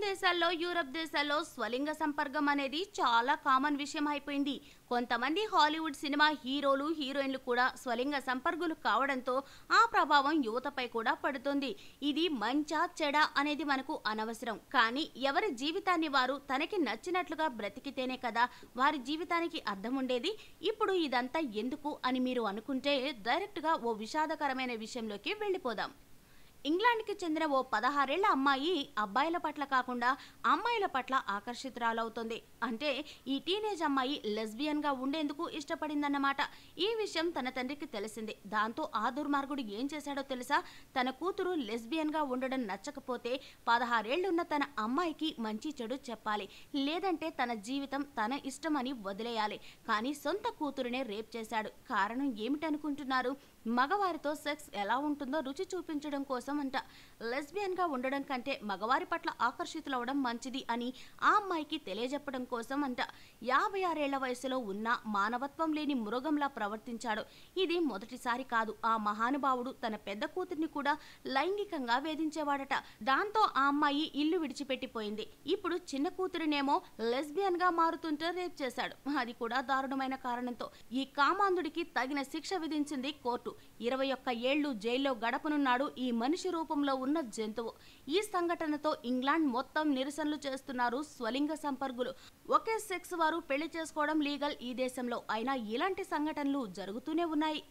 దేశాల్లో యూరప్ దేశాల్లో స్వలింగ సంపర్కం అనేది చాలా కామన్ విషయం అయిపోయింది. కొంతమంది హాలీవుడ్ సినిమా హీరోలు హీరోయిన్లు కూడా స్వలింగ సంపర్కులు కావడంతో ఆ ప్రభావం యువతపై కూడా పడుతుంది. ఇది మంచా చెడా అనేది మనకు అనవసరం, కానీ ఎవరి జీవితాన్ని వారు తనకి నచ్చినట్లుగా బ్రతికితేనే కదా వారి జీవితానికి అర్థం ఉండేది. ఇప్పుడు ఇదంతా ఎందుకు అని మీరు అనుకుంటే డైరెక్ట్ గా ఓ విషాదకరమైన విషయంలోకి వెళ్ళిపోదాం. ఇంగ్లాండ్కి చెందిన ఓ 16 ఏళ్ల అమ్మాయి అబ్బాయిల పట్ల కాకుండా అమ్మాయిల పట్ల ఆకర్షితురాలవుతుంది. అంటే ఈ టీనేజ్ అమ్మాయి లెస్బియన్ గా ఉండేందుకు ఇష్టపడిందన్నమాట. ఈ విషయం తన తండ్రికి తెలిసింది. దాంతో ఆ దుర్మార్గుడు ఏం చేశాడో తెలుసా? తన కూతురు లెస్బియన్ గా ఉండడం నచ్చకపోతే 16 ఏళ్లున్న తన అమ్మాయికి మంచి చెడు చెప్పాలి, లేదంటే తన జీవితం తన ఇష్టమని వదిలేయాలి. కానీ సొంత కూతురునే రేప్ చేశాడు. కారణం ఏమిటనుకుంటున్నారు? మగవారితో సెక్స్ ఎలా ఉంటుందో రుచి చూపించడం కోసం అంట. లెస్బియన్ గా ఉండడం కంటే మగవారి పట్ల ఆకర్షితులవడం మంచిది అని ఆ అమ్మాయికి తెలియజెప్పడం కోసం అంట. 56 ఏళ్ల వయసులో ఉన్న మానవత్వం లేని మృగంలా ప్రవర్తించాడు. ఇది మొదటిసారి కాదు. ఆ మహానుభావుడు తన పెద్ద కూతుర్ని కూడా లైంగికంగా వేధించేవాడట. దాంతో ఆ అమ్మాయి ఇల్లు విడిచిపెట్టిపోయింది. ఇప్పుడు చిన్న కూతురినేమో లెస్బియన్ గా మారుతుంటే రేప్ చేశాడు. అది కూడా దారుణమైన కారణంతో ఈ కామాంధుడికి తగిన శిక్ష విధించింది కోర్టు. 21 ఏళ్లు జైల్లో గడపనున్నాడు ఈ మనిషి రూపంలో ఉన్న జంతువు. ఈ సంఘటనతో ఇంగ్లాండ్ మొత్తం నిరసనలు చేస్తున్నారు స్వలింగ సంపర్కులు. ఒకే సెక్స్ వారు పెళ్లి చేసుకోవడం లీగల్ ఈ దేశంలో. అయినా ఇలాంటి సంఘటనలు జరుగుతూనే ఉన్నాయి.